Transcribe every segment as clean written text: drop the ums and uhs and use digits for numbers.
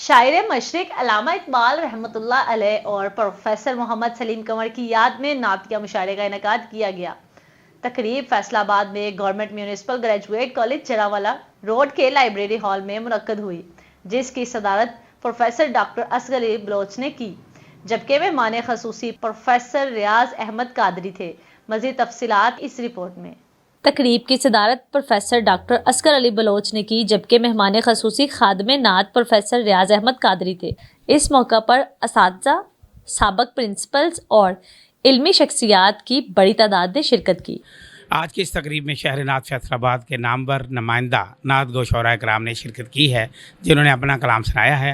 شاعر مشرق علامہ اقبال رحمۃ اللہ علیہ اور پروفیسر محمد سلیم قمر کی یاد میں نعتیہ مشاعرے کا انعقاد کیا گیا۔ تقریب فیصل آباد میں government municipal graduate college Chirawala road کے لائبریری ہال میں منعقد ہوئی، جس کی صدارت پروفیسر ڈاکٹر اصغر علی بلوچ نے کی، جبکہ مہمان خصوصی پروفیسر ریاض احمد قادری تھے۔ مزید تفصیلات اس رپورٹ میں۔ تقریب کی صدارت پروفیسر ڈاکٹر اصغر علی بلوچ نے کی، جبکہ مہمان خصوصی خادم نعت پروفیسر ریاض احمد قادری تھے۔ اس موقع پر اساتذہ، سابق پرنسپلز اور علمی شخصیات کی بڑی تعداد نے شرکت کی۔ آج کی اس تقریب میں شہر نعت فیصل آباد کے نامور نمائندہ نعت گو شعراء کرام نے شرکت کی ہے، جنہوں نے اپنا کلام سنایا ہے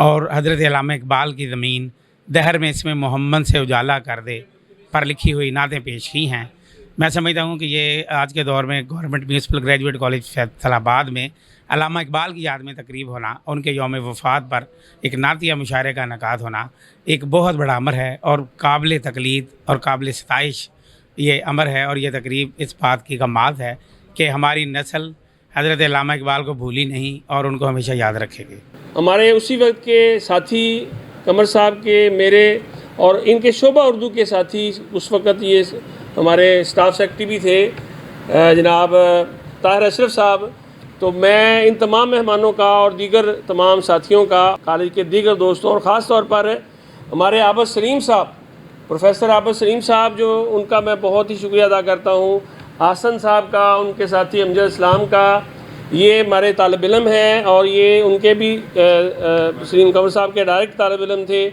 اور حضرت علامہ اقبال کی زمین دہر میں اس میں محمد سے اجالا کر دے پر لکھی ہوئی نعتیں پیش کی ہیں۔ میں سمجھتا ہوں کہ یہ آج کے دور میں government municipal graduate college Faisal آباد میں علامہ اقبال کی یاد میں تقریب ہونا، ان کے یوم وفات پر ایک نعتیہ مشاعرے کا انعقاد ہونا ایک بہت بڑا امر ہے اور قابل تقلید اور قابل ستائش یہ امر ہے، اور یہ تقریب اس بات کی کمال ہے کہ ہماری نسل حضرت علامہ اقبال کو بھولی نہیں اور ان کو ہمیشہ یاد رکھے گی۔ ہمارے اسی وقت کے ساتھی قمر صاحب کے، میرے اور ان کے شعبہ اردو کے ساتھی، اس وقت یہ ہمارے اسٹاف سیکرٹری بھی تھے جناب طاہر اشرف صاحب، تو میں ان تمام مہمانوں کا اور دیگر تمام ساتھیوں کا، کالج کے دیگر دوستوں اور خاص طور پر ہمارے عابد سلیم صاحب، پروفیسر عابد سلیم صاحب، جو ان کا میں بہت ہی شکریہ ادا کرتا ہوں، حسن صاحب کا، ان کے ساتھی امجد اسلام کا، یہ ہمارے طالب علم ہیں اور یہ ان کے بھی سلیم قمر صاحب کے ڈائریکٹ طالب علم تھے۔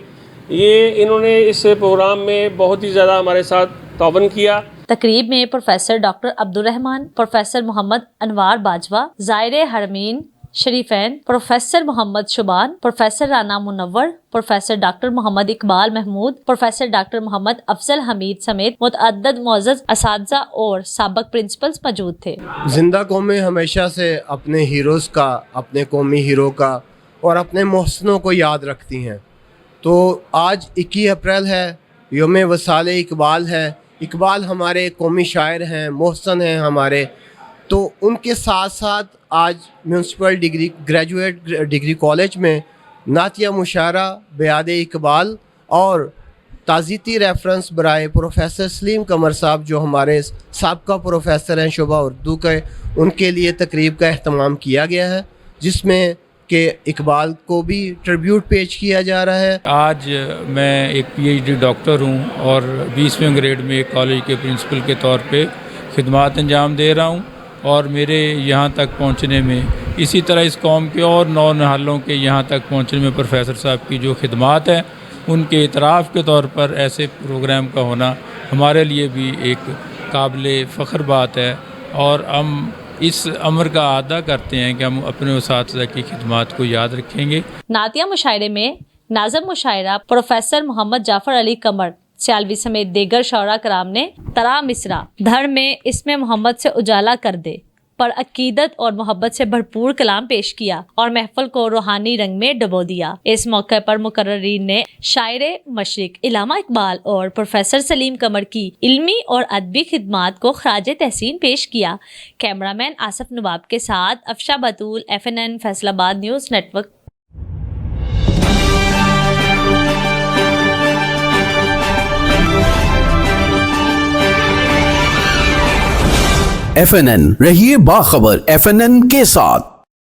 یہ انہوں نے اس پروگرام میں بہت ہی زیادہ ہمارے ساتھ تعاون کیا۔ تقریب میں پروفیسر ڈاکٹر عبدالرحمان، پروفیسر محمد انوار باجوہ، زائر حرمین شریفین، پروفیسر محمد شبان، پروفیسر رانا منور، پروفیسر ڈاکٹر محمد اقبال محمود، پروفیسر ڈاکٹر محمد افضل حمید سمیت متعدد معزز اساتذہ اور سابق پرنسپلز موجود تھے۔ زندہ قومیں ہمیشہ سے اپنے ہیروز کا، اپنے قومی ہیرو کا اور اپنے محسنوں کو یاد رکھتی ہیں۔ تو آج 21 اپریل ہے، یوم وصال اقبال ہے۔ اقبال ہمارے قومی شاعر ہیں، محسن ہیں ہمارے، تو ان کے ساتھ ساتھ آج میونسپل گریجویٹ ڈگری کالج میں نعتیہ مشاعرہ بیاد اقبال اور تعزیتی ریفرنس برائے پروفیسر سلیم قمر صاحب، جو ہمارے سابقہ پروفیسر ہیں شعبہ اردو کے، ان کے لیے تقریب کا اہتمام کیا گیا ہے، جس میں کہ اقبال کو بھی ٹریبیوٹ پیش کیا جا رہا ہے۔ آج میں ایک پی ایچ ڈی ڈاکٹر ہوں اور 20ویں گریڈ میں ایک کالج کے پرنسپل کے طور پہ خدمات انجام دے رہا ہوں، اور میرے یہاں تک پہنچنے میں، اسی طرح اس قوم کے اور نو نہالوں کے یہاں تک پہنچنے میں پروفیسر صاحب کی جو خدمات ہیں، ان کے اعتراف کے طور پر ایسے پروگرام کا ہونا ہمارے لیے بھی ایک قابل فخر بات ہے، اور ہم اس امر کا اعادہ کرتے ہیں کہ ہم اپنے اساتذہ کی خدمات کو یاد رکھیں گے۔ نعتیہ مشاعرے میں ناظم مشاعرہ پروفیسر محمد جعفر علی قمر سیالوی سمیت دیگر شعراء کرام نے ترا مصرع دھڑ میں اسم محمد سے اجالا کر دے پر عقیدت اور محبت سے بھرپور کلام پیش کیا اور محفل کو روحانی رنگ میں ڈبو دیا۔ اس موقع پر مقررین نے شاعر مشرق علامہ اقبال اور پروفیسر سلیم قمر کی علمی اور ادبی خدمات کو خراج تحسین پیش کیا۔ کیمرہ مین آصف نواب کے ساتھ افشا بطول، FNN فیصل آباد نیوز نیٹ ورک۔ FNN رہیے باخبر FNN کے ساتھ۔